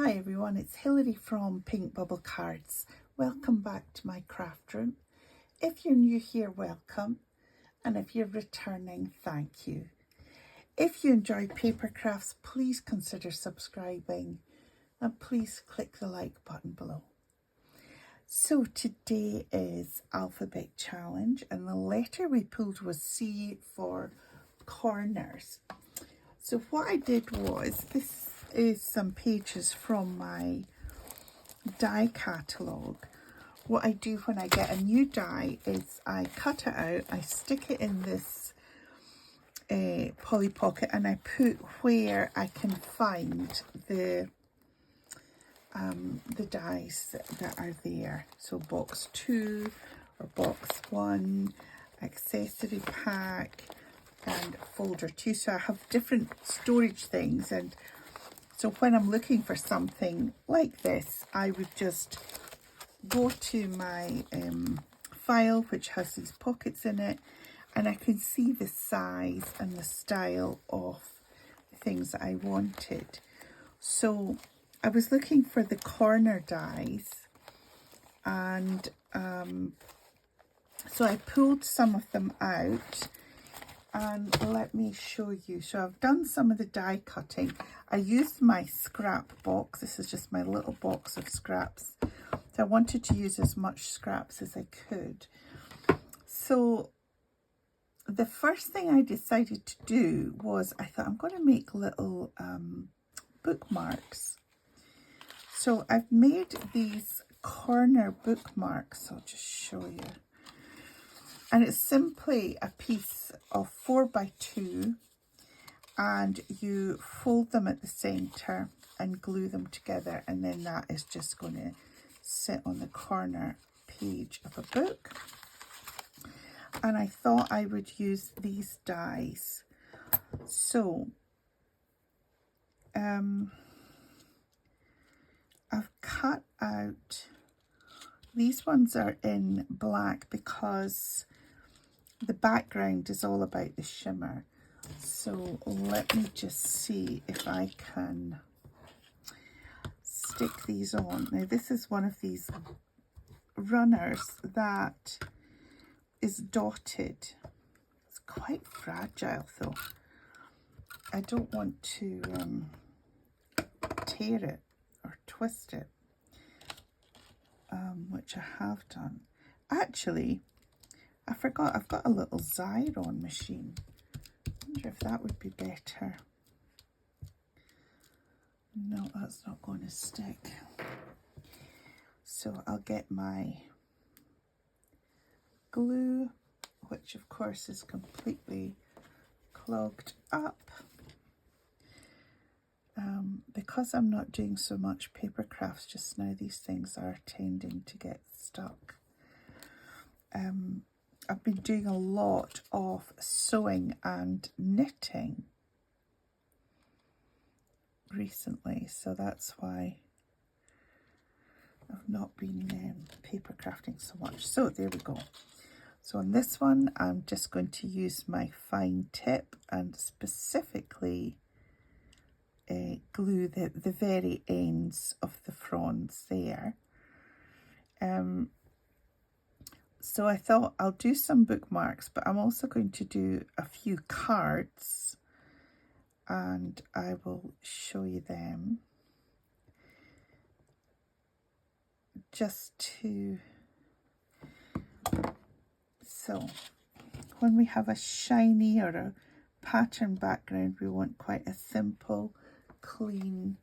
Hi everyone, it's Hilary from Pink Bubble Cards. Welcome back to my craft room. If you're new here, welcome. And if you're returning, thank you. If you enjoy paper crafts, please consider subscribing and please click the like button below. So today is Alphabet Challenge and the letter we pulled was C for corners. So what I did was, this is some pages from my die catalogue. What I do when I get a new die is I cut it out, I stick it in this Polly Pocket and I put where I can find the dies that are there. So box 2 or box 1, accessory pack, and folder 2. So I have different storage things, and so when I'm looking for something like this, I would just go to my file which has these pockets in it, and I can see the size and the style of the things that I wanted. So I was looking for the corner dies, and so I pulled some of them out. And let me show you. So I've done some of the die cutting. I used my scrap box. This is just my little box of scraps. So I wanted to use as much scraps as I could. So the first thing I decided to do was, I thought I'm going to make little bookmarks. So I've made these corner bookmarks. I'll just show you. And it's simply a piece of 4x2, and you fold them at the centre and glue them together, and then that is just going to sit on the corner page of a book. And I thought I would use these dies. So I've cut out, these ones are in black because the background is all about the shimmer. So let me just see if I can stick these on. Now this is one of these runners that is dotted. It's quite fragile though. I don't want to tear it or twist it, which I have done. Actually, I forgot, I've got a little Xyron machine. I wonder if that would be better. No, that's not going to stick. So I'll get my glue, which of course is completely clogged up. Because I'm not doing so much paper crafts just now, these things are tending to get stuck. I've been doing a lot of sewing and knitting recently, so that's why I've not been paper crafting so much. So there we go. So on this one, I'm just going to use my fine tip and specifically glue the very ends of the fronds there. So I thought I'll do some bookmarks, but I'm also going to do a few cards, and I will show you them just to, so when we have a shiny or a pattern background, we want quite a simple, clean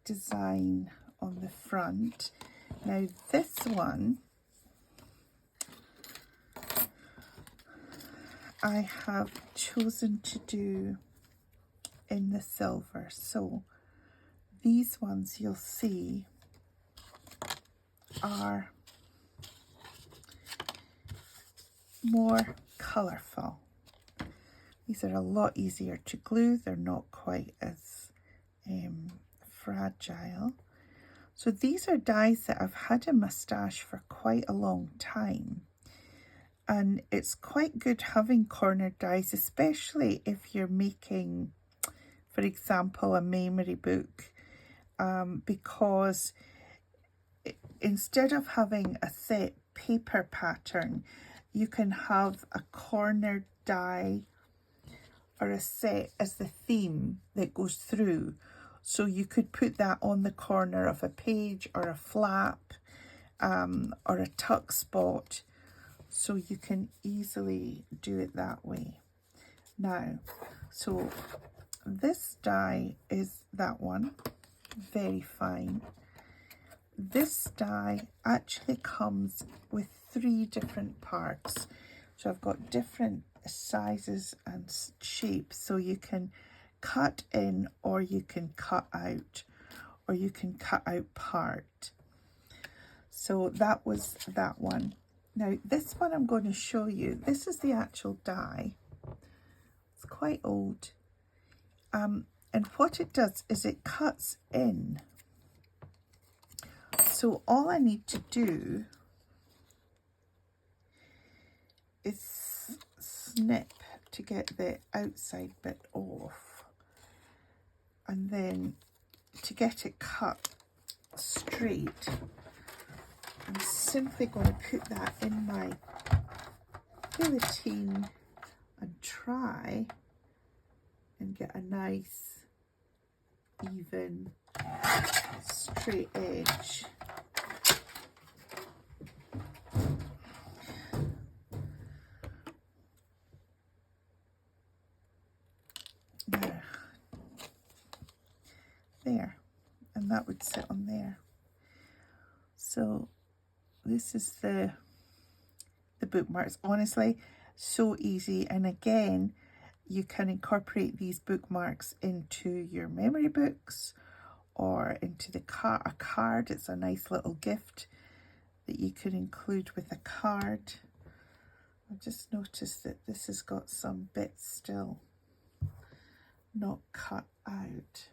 design on the front. Now this one, I have chosen to do in the silver. So these ones you'll see are more colourful. These are a lot easier to glue. They're not quite as fragile. So these are dies that I've had in my stash for quite a long time. And it's quite good having corner dies, especially if you're making, for example, a memory book because instead of having a set paper pattern, you can have a corner die or a set as the theme that goes through. So you could put that on the corner of a page or a flap or a tuck spot. So you can easily do it that way. Now, so this die is that one, very fine. This die actually comes with 3 different parts. So I've got different sizes and shapes, so you can cut in or you can cut out, or you can cut out part. So that was that one. Now this one I'm going to show you, this is the actual die. It's quite old. And what it does is it cuts in. So all I need to do is snip to get the outside bit off, and then to get it cut straight, I'm simply going to put that in my guillotine and try and get a nice even straight edge. There, and that would sit on there. So this is the bookmarks. Honestly, so easy. And again, you can incorporate these bookmarks into your memory books or into the a card. It's a nice little gift that you could include with a card. I've just noticed that this has got some bits still not cut out.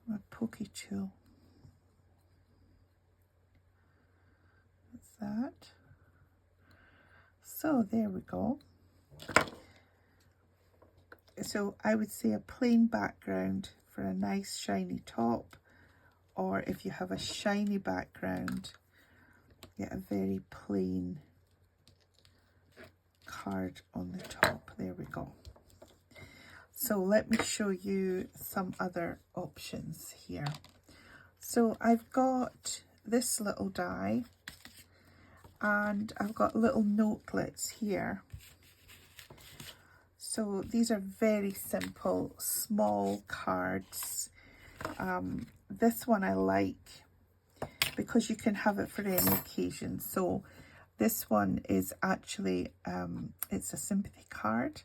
My pokey tool. That's that. So there we go. So I would say a plain background for a nice shiny top, or if you have a shiny background, get a very plain card on the top. There we go. So let me show you some other options here. So I've got this little die, and I've got little notelets here. So these are very simple, small cards. This one I like because you can have it for any occasion. So this one is actually, it's a sympathy card,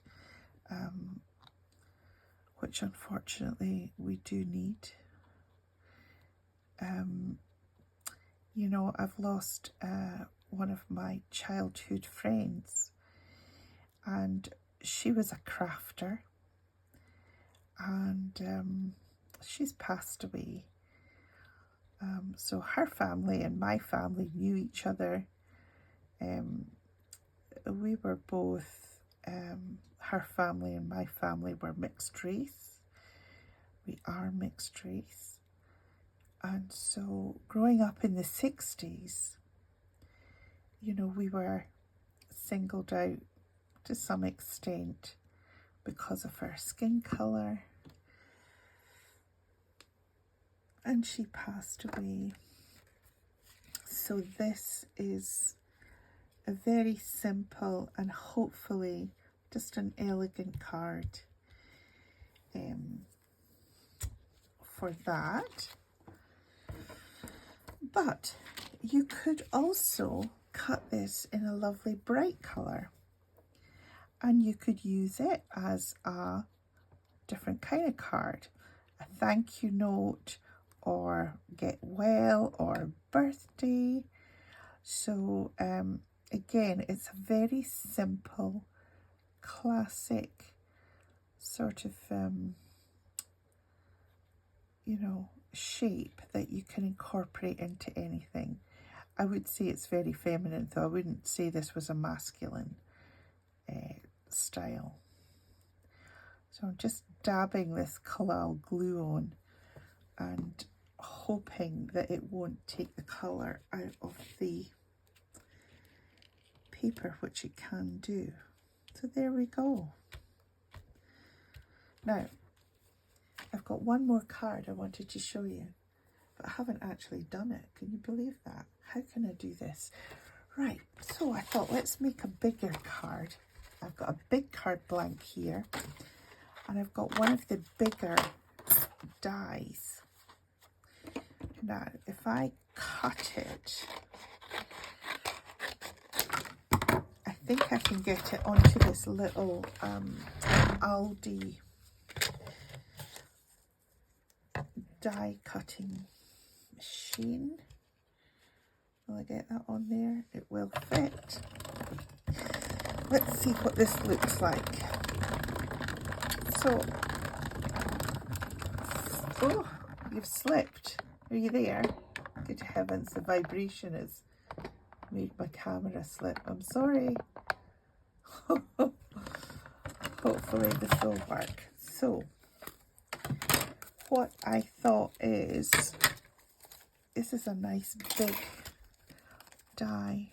which unfortunately we do need. You know, I've lost one of my childhood friends, and she was a crafter, and she's passed away. So her family and my family knew each other. We were both, her family and my family were mixed race. We are mixed race. And so growing up in the 60s, you know, we were singled out to some extent because of her skin colour. And she passed away. So this is a very simple and hopefully just an elegant card for that. But you could also cut this in a lovely bright colour, and you could use it as a different kind of card, a thank you note, or get well, or birthday. So again, it's a very simple, classic sort of you know, shape that you can incorporate into anything. I would say it's very feminine, though I wouldn't say this was a masculine style. So I'm just dabbing this collal glue on, and hoping that it won't take the colour out of the paper, which it can do. So there we go. Now, I've got one more card I wanted to show you, but I haven't actually done it. Can you believe that? How can I do this? Right, so I thought let's make a bigger card. I've got a big card blank here, and I've got one of the bigger dies. Now, if I cut it, I think I can get it onto this little Aldi die cutting machine. Will I get that on there? It will fit. Let's see what this looks like. So, oh, you've slipped. Are you there? Good heavens, the vibration has made my camera slip. I'm sorry. Hopefully this will work. So, what I thought is, this is a nice big die,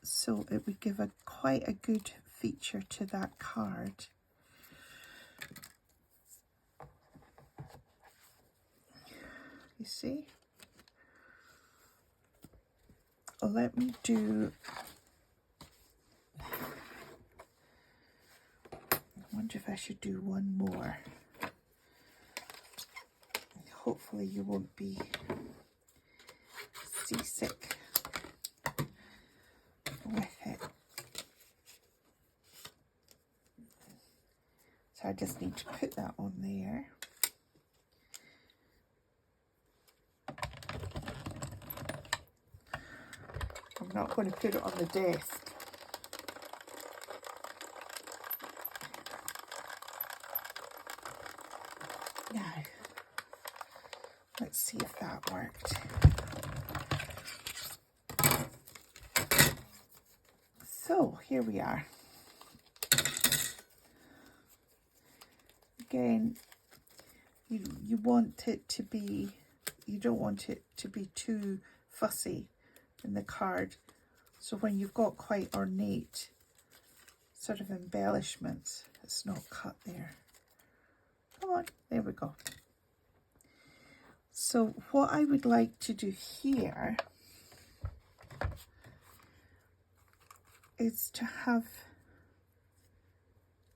so it would give quite a good feature to that card. You see? Let me do, I wonder if I should do one more. Hopefully you won't be seasick with it. So I just need to put that on there. I'm not going to put it on the desk. Now, let's see if that worked. So here we are. Again, you want it to be, you don't want it to be too fussy in the card. So when you've got quite ornate sort of embellishments, it's not cut there. Come on, there we go. So what I would like to do here is to have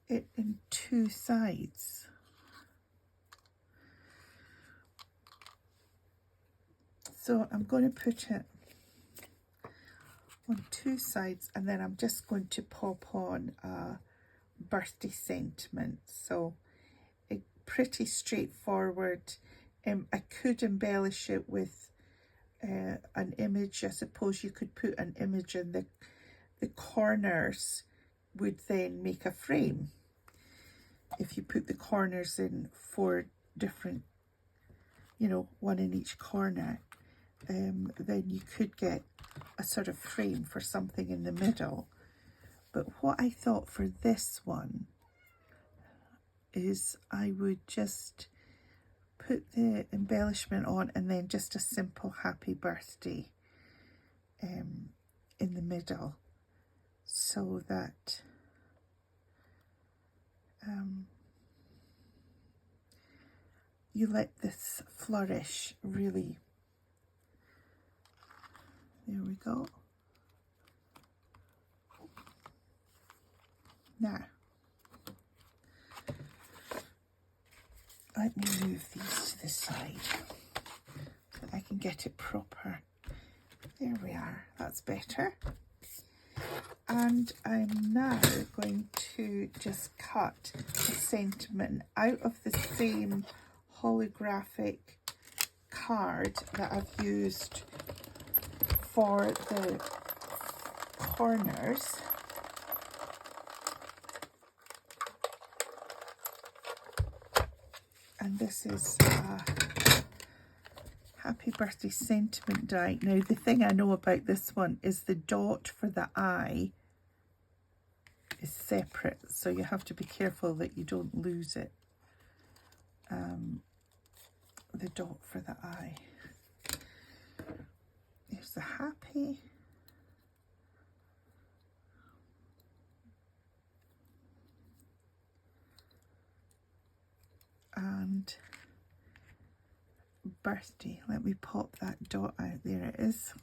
it in two sides. So I'm going to put it on two sides, and then I'm just going to pop on a birthday sentiment. So pretty straightforward. I could embellish it with an image. I suppose you could put an image in the corners, would then make a frame. If you put the corners in 4 different, you know, one in each corner, then you could get a sort of frame for something in the middle. But what I thought for this one is I would just put the embellishment on, and then just a simple happy birthday in the middle, so that you let this flourish really. There we go. Now, let me move these to the side so that I can get it proper. There we are, that's better. And I'm now going to just cut a sentiment out of the same holographic card that I've used for the corners. And this is a happy birthday sentiment die. Now, the thing I know about this one is the dot for the eye is separate, so you have to be careful that you don't lose it. the dot for the eye. Here's the happy. And birthday. Let me pop that dot out. There it is.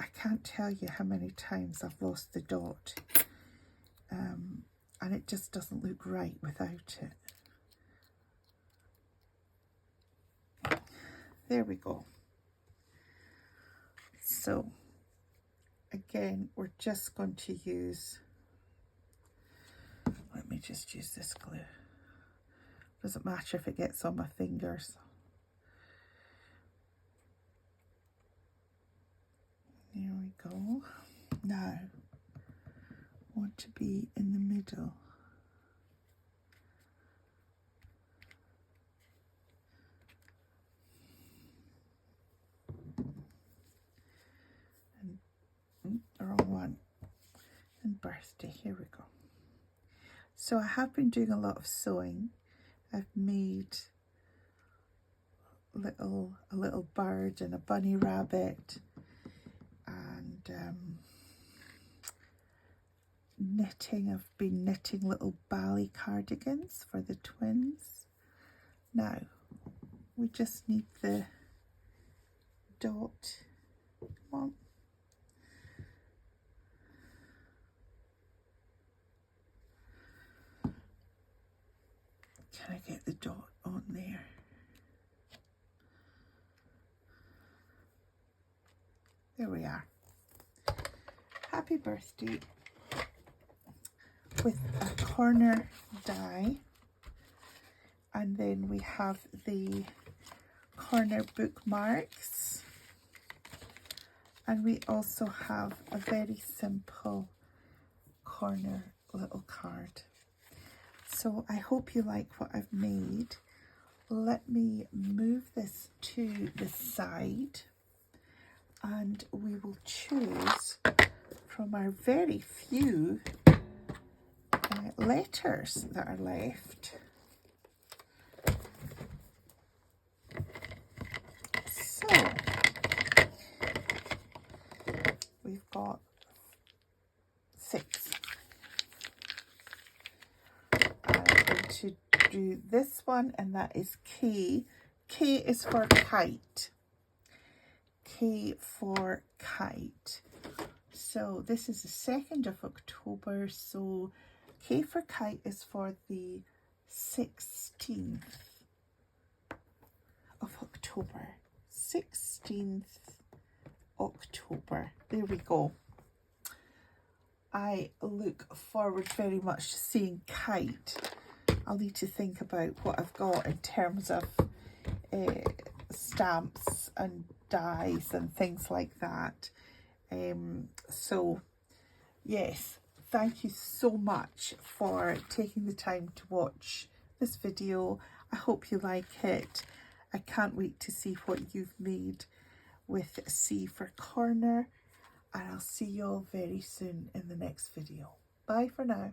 I can't tell you how many times I've lost the dot. And it just doesn't look right without it. There we go. So again, we're just going to use, let me just use this glue. Doesn't matter if it gets on my fingers. There we go. Now, I want to be in the middle. And the wrong one. And birthday. Here we go. So I have been doing a lot of sewing. I've made a little bird and a bunny rabbit, and knitting. I've been knitting little bally cardigans for the twins. Now we just need the dot. Come on. Can I get the dot on there? There we are. Happy birthday with a corner die, and then we have the corner bookmarks, and we also have a very simple corner little card. So I hope you like what I've made. Let me move this to the side, and we will choose from our very few letters that are left. So we've got 6. I'm going to do this one, and that is K. K is for kite. K for kite. So this is the 2nd of October, so K for kite is for the 16th of October. 16th October. There we go. I look forward very much to seeing Kite. I'll need to think about what I've got in terms of stamps and dies and things like that. So yes, thank you so much for taking the time to watch this video. I hope you like it. I can't wait to see what you've made with C for corner, and I'll see you all very soon in the next video. Bye for now.